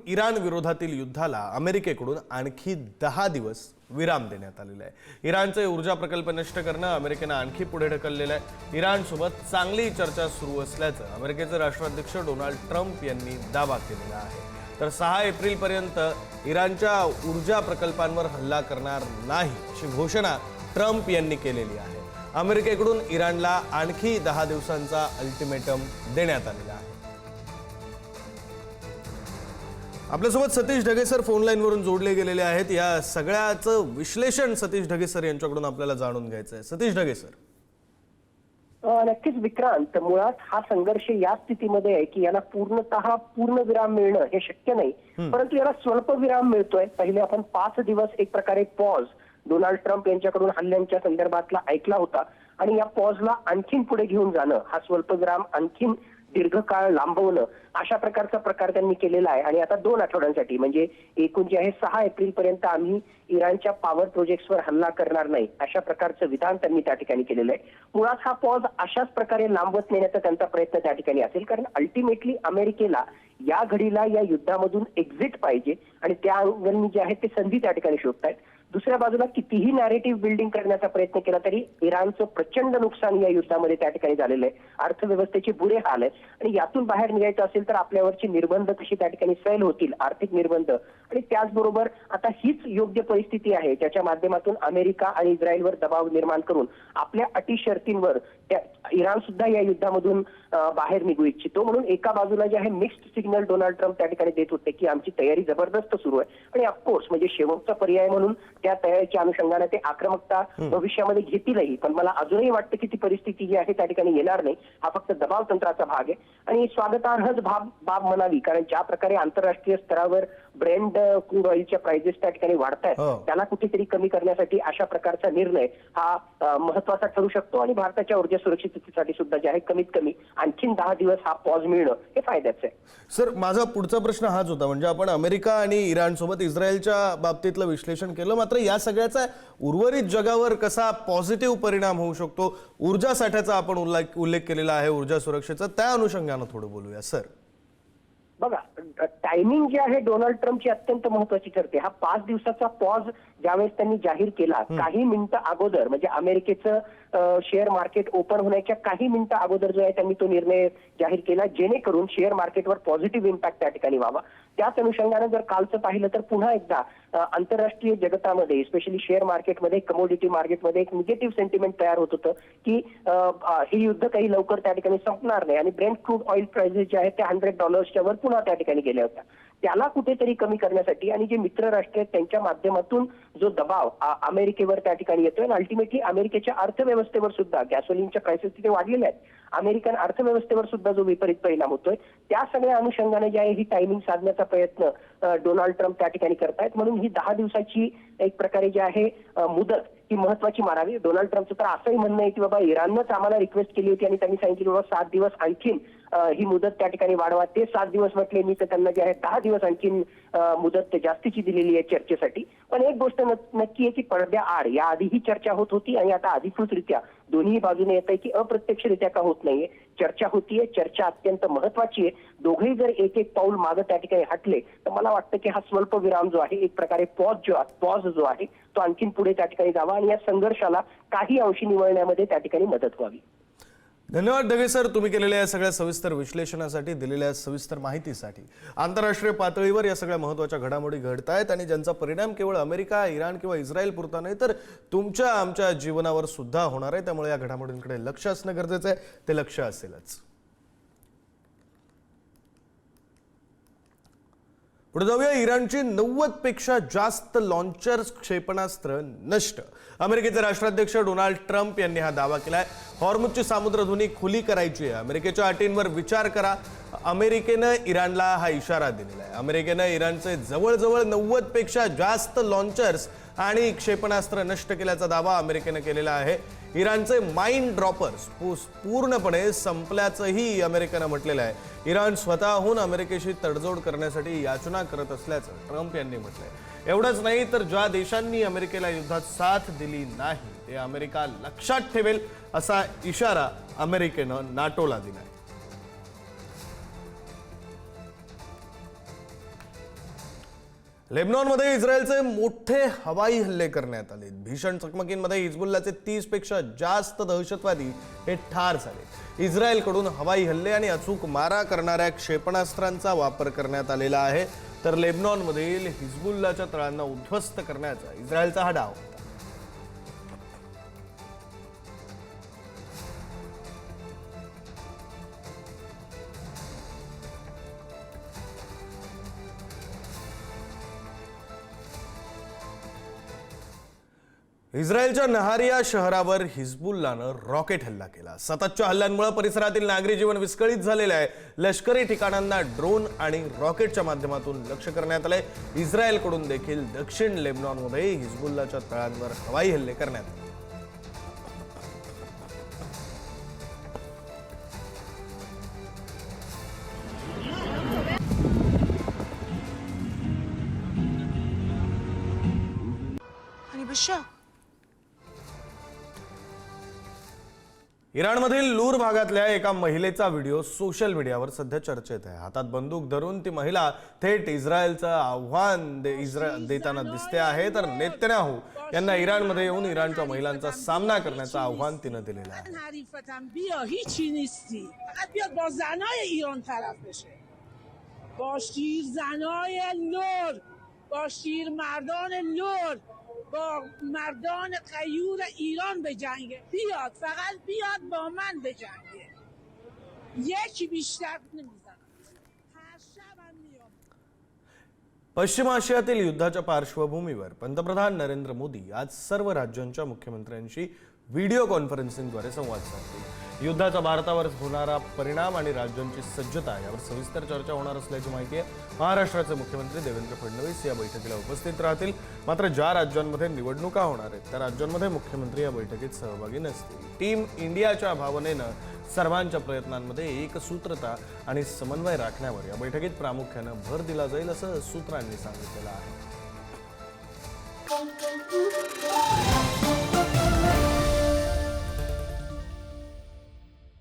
Iran विरोधातील युद्धाला अमेरिकेकडून आणखी 10 दिवस विराम देण्यात आलेला आहे। इराणचे ऊर्जा प्रकल्प नष्ट करणं अमेरिकेनं आणखी पुढे ढकललेलं आहे। इराणसोबत चांगली चर्चा सुरू असल्याचं अमेरिकेचे राष्ट्राध्यक्ष डोनाल्ड ट्रम्प यांनी दावा केलेला आहे। तर 6 एप्रिलपर्यंत इराणच्या ऊर्जा प्रकल्पांवर हल्ला करणार नाही अशी घोषणा ट्रम्प यांनी केलेली आहे। अमेरिकेकडून इराणला आणखी 10 दिवसांचा अल्टिमेटम देण्यात आलेला आहे। आपल्यासोबत Satish Dhage sir phone line वरून जोडले गेलेले आहेत। या सगळ्याचं विश्लेषण सतीश ढगे सर यांच्याकडून आपल्याला जाणून घ्यायचं आहे। सतीश ढगे सर, नक्कीच विक्रांत, मुळात हा संघर्ष या स्थितीमध्ये आहे की याला पूर्णतः पूर्ण विराम मिळणं हे शक्य नाही, परंतु याला स्वल्प विराम मिळतोय। पहिले आपण 5 दिवस एक प्रकारे पॉज डोनाल्ड ट्रम्प यांच्याकडून हल्ल्यांच्या संदर्भातला ऐकला होता आणि या पॉजला आणखीन पुढे घेऊन जाणं, हा स्वल्प विराम आणखीन दीर्घकाळ लांबवणं, अशा प्रकारचा प्रकार त्यांनी केलेला आहे। आणि आता 2 आठवड्यांसाठी म्हणजे एकूण जे आहे 6 एप्रिल पर्यंत आम्ही इराणच्या पॉवर प्रोजेक्ट्सवर हल्ला करणार नाही अशा प्रकारचं विधान त्यांनी त्या ठिकाणी केलेलं आहे। मुळात हा पॉज अशाच प्रकारे लांबवत नेण्याचा त्यांचा प्रयत्न त्या ठिकाणी असेल, कारण अल्टिमेटली अमेरिकेला या घडीला या युद्धामधून एक्झिट पाहिजे आणि त्या अंगाने जे आहे ते संधी त्या ठिकाणी शोधतायत। दुसऱ्या बाजूला कितीही नॅरेटिव्ह बिल्डिंग करण्याचा प्रयत्न केला तरी इराणचं प्रचंड नुकसान या युद्धामध्ये त्या ठिकाणी झालेलं आहे। अर्थव्यवस्थेचे बुरे हाल आहेत आणि यातून बाहेर निघायचं असेल तर आपल्यावरची निर्बंध कशी त्या ठिकाणी सैल होतील, आर्थिक निर्बंध, आणि त्याचबरोबर आता हीच योग्य परिस्थिती आहे ज्याच्या माध्यमातून अमेरिका आणि इस्रायलवर दबाव निर्माण करून आपल्या अटी शर्तींवर इराण सुद्धा या युद्धामधून बाहेर निघू इच्छितो। म्हणून एका बाजूला जे आहे मिक्स्ड सिग्नल डोनाल्ड ट्रम्प त्या ठिकाणी देत होते की आमची तयारी जबरदस्त सुरू आहे आणि ऑफकोर्स म्हणजे शेवटचा पर्याय म्हणून त्या तयारीच्या अनुषंगाने ते आक्रमकता भविष्यामध्ये घेतीलही, पण मला अजूनही वाटतं की ती परिस्थिती जी आहे त्या ठिकाणी येणार नाही। हा फक्त दबाव तंत्राचा भाग आहे आणि स्वागतार्हच बाब म्हणावी, कारण ज्या प्रकारे आंतरराष्ट्रीय स्तरावर ब्रेंड क्रूड ऑइलच्या प्राइसेस त्या ठिकाणी वाढतायत त्याला कुठेतरी कमी करण्यासाठी अशा प्रकारचा निर्णय हा महत्वाचा ठरू शकतो आणि भारताच्या ऊर्जा सुरक्षिततेसाठी सुद्धा जे आहे कमीत कमी आणखीन 10 दिवस हा पॉज मिळणं हे फायद्याचं आहे। सर, माझा पुढचा प्रश्न हाच होता, म्हणजे आपण अमेरिका आणि इराण सोबत इस्रायलच्या बाबतीतलं विश्लेषण केलं, मात्र या सगळ्याचा उर्वरित जगावर कसा पॉझिटिव्ह परिणाम होऊ शकतो, ऊर्जा साठ्याचा आपण उल्लेख केलेला आहे, ऊर्जा सुरक्षेचा, त्या अनुषंगानं थोडं बोलूया सर। बघा, टायमिंग जे आहे डोनाल्ड ट्रम्पची अत्यंत महत्वाची ठरते। हा 5 दिवसाचा पॉज ज्यावेळेस त्यांनी जाहीर केला, काही मिनिटं अगोदर म्हणजे अमेरिकेचं शेअर मार्केट ओपन होण्याच्या काही मिनिटं अगोदर जो आहे त्यांनी तो निर्णय जाहीर केला, जेणेकरून शेअर मार्केटवर पॉझिटिव्ह इम्पॅक्ट त्या ठिकाणी व्हावा। त्याच अनुषंगाने जर कालचं पाहिलं तर पुन्हा एकदा आंतरराष्ट्रीय जगतामध्ये स्पेशली शेअर मार्केटमध्ये, कमोडिटी मार्केटमध्ये एक निगेटिव्ह सेंटिमेंट तयार होत होतं की हे युद्ध काही लवकर त्या ठिकाणी संपणार नाही आणि ब्रेंट क्रूड ऑइल प्राइसेस जे आहेत ते $100 वर पुन्हा त्या ठिकाणी गेल्या होत्या। त्याला कुठेतरी कमी करण्यासाठी आणि जे मित्र राष्ट्र आहेत त्यांच्या माध्यमातून जो दबाव अमेरिकेवर त्या ठिकाणी येतोय आणि अल्टिमेटली अमेरिकेच्या अर्थव्यवस्थेवर सुद्धा, गॅसोलिनच्या प्राइसेस तिथे वाढलेल्या आहेत, अमेरिकन अर्थव्यवस्थेवर सुद्धा जो विपरीत परिणाम होतोय, त्या सगळ्या अनुषंगाने जे आहे ही टायमिंग साधण्याचा प्रयत्न डोनाल्ड ट्रम्प त्या ठिकाणी करतायत। म्हणून ही 10 दिवसाची एक प्रकारे जी आहे मुदत ही महत्वाची मानावी। डोनाल्ड ट्रम्पचं तर असंही म्हणणं आहे की बाबा इराणनंच आम्हाला रिक्वेस्ट केली होती आणि त्यांनी सांगितलं बाबा 7 दिवस आणखीन ही मुदत त्या ठिकाणी वाढवा। ते 7 दिवस म्हटले मी तर त्यांना जे आहे 10 दिवस आणखीन मुदत जास्तीची दिलेली आहे चर्चेसाठी। पण एक गोष्ट नक्की आहे की पडद्याआड या आधी ही चर्चा होत होती आणि आता अधिकृतरित्या दोन्ही बाजूने येत आहे की अप्रत्यक्षरित्या का होत नाहीये, चर्चा होतीये, चर्चा अत्यंत महत्वाची आहे। दोघेही जर एक एक पाऊल मागे त्या ठिकाणी हटले तर मला वाटतं की हा स्वल्प विराम जो आहे, एक प्रकारे पॉज जो आहे तो आणखीन पुढे त्या ठिकाणी जावा आणि या संघर्षाला काही अंशी निवळण्यामध्ये त्या ठिकाणी मदत व्हावी। धन्यवाद ढगे सर, तुम्ही केलेल्या या सगळ्या सविस्तर विश्लेषणासाठी, दिलेल्या सविस्तर माहितीसाठी। आंतरराष्ट्रीय पातळीवर या सगळ्या महत्त्वाच्या घडामोडी घडतायत आणि ज्यांचा परिणाम केवळ अमेरिका, इराण किंवा इस्रायल पुरता नाही तर तुमच्या आमच्या जीवनावर सुद्धा होणार आहे। त्यामुळे या घडामोडींकडे लक्ष असणं गरजेचं आहे, ते लक्ष असेलच। पुढे जाऊया, इराणची 90 पेक्षा जास्त लॉन्चर्स क्षेपणास्त्र नष्ट। अमेरिकेचे राष्ट्राध्यक्ष डोनाल्ड ट्रम्प यांनी हा दावा केलाय। हॉर्मुझची सामुद्रधुनी खुली करायची आहे, अमेरिकेच्या अटींवर विचार करा, अमेरिकेनं इराणला हा इशारा दिलेला आहे। अमेरिकेनं इराणचे जवळजवळ 90 पेक्षा जास्त लॉन्चर्स आणि क्षेपणास्त्र नष्ट केल्याचा दावा अमेरिकेनं केलेला आहे। इराणचे माइन ड्रॉपर्स पूर्णपणे संपल्याचंही अमेरिकेनं म्हटलेलं आहे। इराण स्वतःहून अमेरिकेशी तडजोड करण्यासाठी याचना करत असल्याचं ट्रम्प यांनी म्हटलंय। एवढंच नाही तर ज्या देशांनी अमेरिकेला युद्धात साथ दिली नाही ते अमेरिका लक्षात ठेवेल असा इशारा अमेरिकेनं नाटोला दिलाय। लेबनॉनमध्ये इस्रायलचे मोठे हवाई हल्ले करण्यात आले. भीषण चकमकींमध्ये हिजबुल्लाचे 30 पेक्षा जास्त दहशतवादी हे ठार झाले. इस्रायलकडून हवाई हल्ले आणि अचूक मारा करणाऱ्या क्षेपणास्त्रांचा वापर करण्यात आलेला आहे. तर लेबनॉनमधील हिजबुल्लाच्या तळांना उद्ध्वस्त करण्याचा इस्रायलचा हा डाव. इस्रायलच्या नहारिया शहरावर हिजबुल्लानं रॉकेट हल्ला केला. सततच्या हल्ल्यांमुळे परिसरातील नागरी जीवन विस्कळीत झालेले आहे. लष्करी ठिकाणांना ड्रोन आणि रॉकेटच्या माध्यमातून लक्ष्य करण्यात आले. इस्रायलकडून देखील दक्षिण लेबनॉनमध्ये हिजबुल्लाच्या तळांवर हवाई हल्ले करण्यात आले. इराणमधील लूर भागातल्या एका महिलेचा व्हिडिओ सोशल मीडियावर सध्या चर्चेत आहे. हातात बंदूक धरून ती महिला थेट इस्रायलचं आव्हान देताना दिसते आहे. तर नेतन्याहू यांना इराणमध्ये येऊन इराणच्या महिलांचा सामना करण्याचं आव्हान तिनं दिलेलं आहे. با مردان غیور ایران بجنگه. بیاد، فقط بیاد با من بجنگه. یکی بیشتر نمیزنم. هر شبم میام. पश्चिम आशियातील युद्धाच्या पार्श्वभूमीवर पंतप्रधान नरेंद्र मोदी आज सर्व राज्यांच्या मुख्यमंत्र्यांशी व्हिडिओ कॉन्फरन्सिंगद्वारे संवाद साधतील. युद्धाचा भारतावर होणारा परिणाम आणि राज्यांची सज्जता यावर सविस्तर चर्चा होणार असल्याची माहिती आहे. महाराष्ट्राचे मुख्यमंत्री देवेंद्र फडणवीस या बैठकीला उपस्थित राहतील. मात्र ज्या राज्यांमध्ये निवडणुका होणार आहेत त्या राज्यांमध्ये मुख्यमंत्री या बैठकीत सहभागी नसतील. टीम इंडियाच्या भावनेनं सर्वांच्या प्रयत्नांमध्ये एकसूत्रता आणि समन्वय राखण्यावर या बैठकीत प्रामुख्यानं भर दिला जाईल असं सूत्रांनी सांगितलेलं आहे.